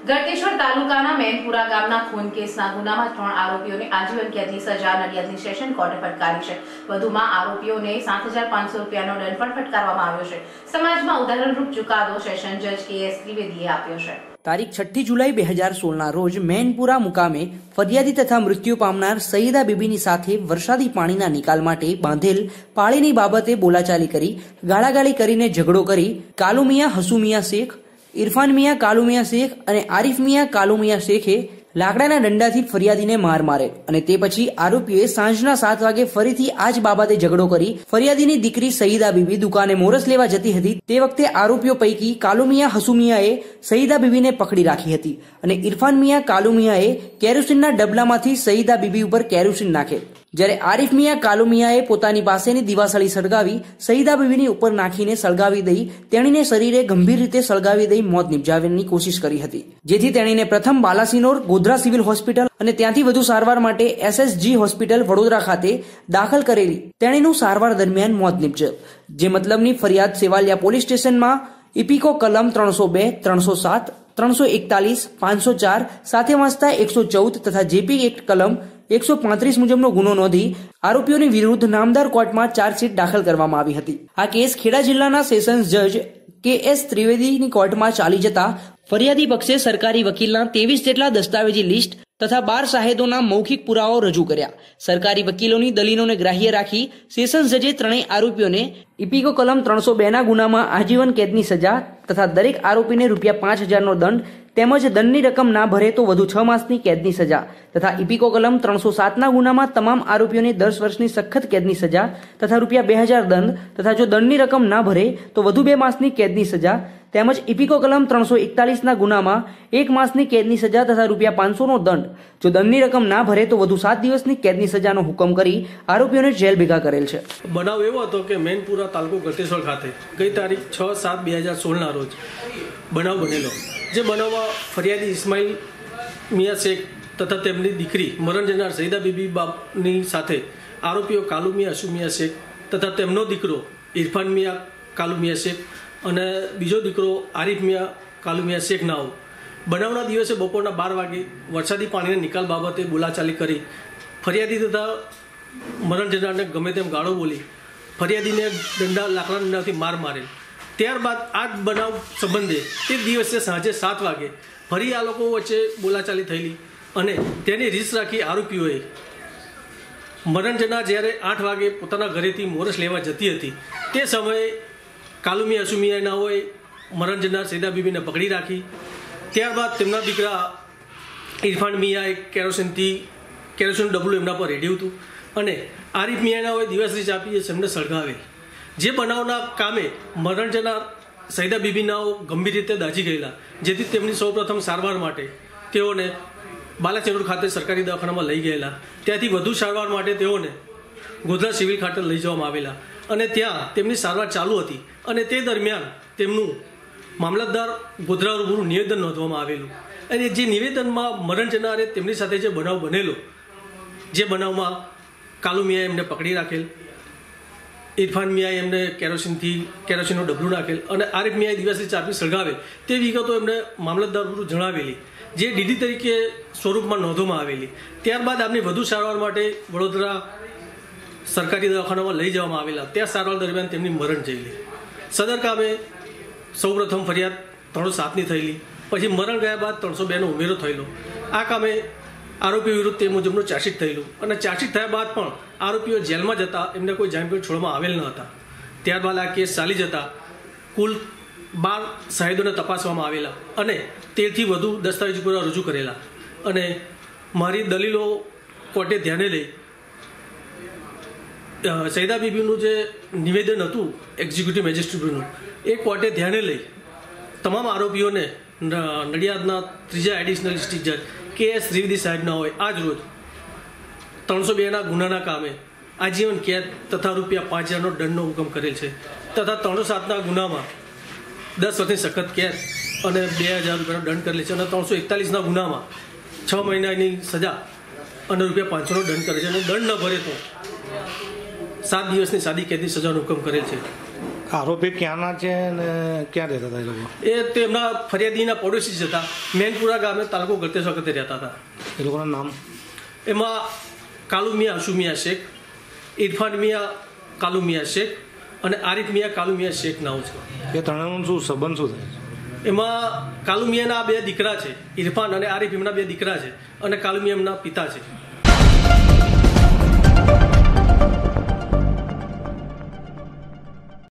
ગળતેશ્વર તાલુકાના મેનપુરા ગામના ખૂન કેસના ગુનામાં 3 આરોપીઓને આજીવન કેદની સજા નડિયાદની સેશન કોર્ટે ફટકારી છે। વધુમાં આરોપીઓને 7,500 રૂપિયાનો દંડ પણ ફટકારવામાં આવ્યો છે। સમાજમાં ઉદાહરણરૂપ ચુકાદો સેશન જજ કે.એસ. ત્રિવેદીએ આપ્યો છે। તારીખ 6 જુલાઈ 2016 રોજ મેનપુરા મુકામે ફરિયાદી તથા મૃત્યુ પામનાર સઈદા બીબીની સાથે વરસાદી પાણીના નિકાલ માટે બાંધેલ પાળીની બાબતે બોલાચાલી કરી ગાળાગાળી કરીને ઝઘડો કરી કાલુ મિયા હસુ મિયા શેખ, ઇરફાન મિયા કાલુ મિયા શેખ અને આરિફ મિયા કાલુ મિયા શેખે લાકડાના દંડાથી ફરિયાદીને માર મારે અને તે પછી આરોપીએ સાંજના 7 વાગે ફરીથી આ જ બાબતે ઝઘડો કરી ફરિયાદીની દીકરી સઈદા બીબી દુકાને મોરસ લેવા જતી હતી તે વખતે આરોપીઓ પૈકી કાલુ મિયા હસુ મિયાએ સઈદા બીબીને પકડી રાખી હતી અને ઇરફાન મિયા કાલુ મિયાએ કેરોસીનના ડબલામાંથી સઈદા બીબી ઉપર કેરોસીન નાખે, જ્યારે આરિફ મિયા કાલુ મિયાએ પોતાની પાસેની દિવાસળી સળગાવી સઈદા બીબીની ઉપર નાખીને સળગાવી દઈ તેણીને શરીરે ગંભીર રીતે સળગાવી દઈ મોત નિપજાવવાની કોશિશ કરી હતી, જેથી તેણીને પ્રથમ બાલાસિનોર ગોધરા સિવિલ હોસ્પિટલ અને ત્યાંથી વધુ સારવાર માટે SSG હોસ્પિટલ વડોદરા ખાતે દાખલ કરેલી તેણીનું સારવાર દરમિયાન મોત નિપજ્યું, જે મતલબની ફરિયાદ સેવાલિયા પોલીસ સ્ટેશનમાં ઇપીકો કલમ 302, 307, 341, 504 સાથે વાંચતા 114 તથા જેપી એક્ટ કલમ 135 મુજબનો ગુનો નોંધી આરોપીઓની વિરુદ્ધ નામદાર કોર્ટમાં ચાર્જશીટ દાખલ કરવામાં આવી હતી। આ કેસ ખેડા જિલ્લાના સેશન્સ જજ કે.એસ. ત્રિવેદીની કોર્ટમાં ચાલી જતા ફરિયાદી પક્ષે સરકારી વકીલના 23 જેટલા દસ્તાવેજી લિસ્ટ તથા 12 શાહેદોના મૌખિક પુરાવાઓ રજૂ કર્યા। સરકારી વકીલોની દલીલોને ગ્રાહ્ય રાખી સેશન્સ જજે ત્રણેય આરોપીઓને ઇપીકો કલમ 302ના ગુનામાં આજીવન કેદની સજા તથા દરેક આરોપીને ₹5,000નો દંડ તેમજ દંડની રકમ ના ભરે તો વધુ 6 માસની કેદની સજા તથા ઇપીકો કલમ 307ના ગુનામાં તમામ આરોપીઓને 10 વર્ષની સખત કેદની સજા તથા ₹2,000 દંડ તથા જો દંડની રકમ ના ભરે તો વધુ 2 માસની કેદની સજા તેમજ ઇપીકો કલમ 341ના ગુનામાં 1 માસની કેદની સજા તથા ₹500નો દંડ, જો દંડની રકમ ના ભરે તો વધુ 7 દિવસની કેદની સજાનો હુકમ કરી આરોપીઓને જેલ ભેગા કરેલ છે। બનાવ એવો હતો કે મેનપુરા તાલુકો ગળતેશ્વર ખાતે ગઈ તારીખ 6/7/2016ના રોજ બનાવ બનેલો, જે બનાવમાં ફરિયાદી ઇસ્માઇલ મિયા શેખ તથા તેમની દીકરી મરણ જનાર સઈદા બીબી બાપની સાથે આરોપીઓ કાલુ મિયા હસુ મિયા શેખ તથા તેમનો દીકરો ઇરફાન મિયા કાલુ મિયા શેખ અને બીજો દીકરો આરિફ મિયા કાલુ મિયા શેખ નાઓ બનાવના દિવસે બપોરના 12 વાગે વરસાદી પાણીના નિકાલ બાબતે બોલાચાલી કરી ફરિયાદી તથા મરણ જનારને ગમે તેમ ગાળો બોલી ફરિયાદીને લાકડા દંડાથી માર મારેલ। ત્યારબાદ આ બનાવ સંબંધે તે દિવસે સાંજે 7 વાગે ફરી આ લોકો વચ્ચે બોલાચાલી થયેલી અને તેની રીસ રાખી આરોપીઓએ મરણ જનાર જ્યારે 8 વાગે પોતાના ઘરેથી મોરસ લેવા જતી હતી તે સમયે કાલુ મિયા હસુ મિયાનાઓએ મરણ જનાર સઈદા બીબીને પકડી રાખી। ત્યારબાદ તેમના દીકરા ઇરફાન મિયાએ કેરોસીનનું ડબલું એમના પર રેડ્યું હતું અને આરિફ મિયાનાઓએ દિવાસળી ચાપી એમને સળગાવેલ। જે બનાવના કામે મરણ જનાર સઈદા બીબીનાઓ ગંભીર રીતે દાઝી ગયેલા, જેથી તેમની સૌપ્રથમ સારવાર માટે તેઓને બાલાસિનોર ખાતે સરકારી દવાખાનામાં લઈ ગયેલા। ત્યાંથી વધુ સારવાર માટે તેઓને ગોધરા સિવિલ ખાતે લઈ જવામાં આવેલા અને ત્યાં તેમની સારવાર ચાલુ હતી અને તે દરમિયાન તેમનું મામલતદાર ગોધરા રૂબરૂ નિવેદન નોંધવામાં આવેલું અને જે નિવેદનમાં મરણ જનારે તેમની સાથે જે બનાવ બનેલો, જે બનાવમાં કાલુ મિયાએ એમને પકડી રાખેલ, ઇરફાન મિયાએ એમને કેરોસીનનું ડબલું નાખેલ અને આરિફ મિયાએ દિવાસળી ચાપી સળગાવેલ તે વિગતો એમને મામલતદાર રૂબરૂ જણાવેલી, જે ડીડી તરીકે સ્વરૂપમાં નોંધવામાં આવેલી। ત્યારબાદ આમની વધુ સારવાર માટે વડોદરા સરકારી દવાખાનામાં લઈ જવામાં આવેલા, ત્યાં સારવાર દરમિયાન તેમની મરણ જયેલી। સદર કામે સૌપ્રથમ ફરિયાદ 307ની થયેલી, પછી મરણ ગયા બાદ 302નો ઉમેરો થયેલો। આ કામે આરોપીઓ વિરુદ્ધ તે મુજબનું ચાર્જશીટ થયેલું અને ચાર્જશીટ થયા બાદ પણ આરોપીઓ જેલમાં જતા એમને કોઈ જામીન પર છોડવામાં આવેલ ન હતા। ત્યારબાદ આ કેસ ચાલી જતા કુલ 12 શાહેદોને તપાસવામાં આવેલા અને 13થી વધુ દસ્તાવેજી પુરાવા રજૂ કરેલા અને મારી દલીલો કોર્ટે ધ્યાને લઈ સઈદા બીબીનું જે નિવેદન હતું એક્ઝિક્યુટિવ મેજિસ્ટ્રેટનું એ કોર્ટે ધ્યાને લઈ તમામ આરોપીઓને નડિયાદના 3જા એડિશનલ ડિસ્ટ્રિક્ટ જજ કે.એસ. ત્રિવેદી સાહેબના હોય આજ રોજ 302ના ગુનાના કામે આજીવન કેદ તથા ₹5,000નો દંડનો હુકમ કરેલ છે તથા 307ના ગુનામાં 10 વર્ષની સખત કેદ અને ₹2,000નો દંડ કરેલ છે અને 341ના ગુનામાં 6 મહિનાની સજા અને ₹500નો દંડ કરે છે અને દંડ ન ભરે તો 7 દિવસની સાદી કેદની સજાનો હુકમ કરેલ છે। આરોપી ક્યાંના છે ને ક્યાં રહેતા હતા એ લોકો? એ તેમના ફરિયાદીના પડોશી જ હતા. મેનપુરા ગામે તાલુકો ગળતેશ્વર ખાતે રહેતા હતા. એ લોકોના નામ? એમાં કાલુ મિયા હસુ મિયા શેખ, ઇરફાન મિયા કાલુ મિયા શેખ અને આરિફ મિયા કાલુ મિયા શેખ નામ છે. એ ત્રણેયનું શું સંબંધ શું થાય છે? એમાં કાલુ મિયાના 2 દીકરા છે. ઇરફાન અને આરિફ એમના 2 દીકરા છે અને કાલુ મિયા એમના પિતા છે.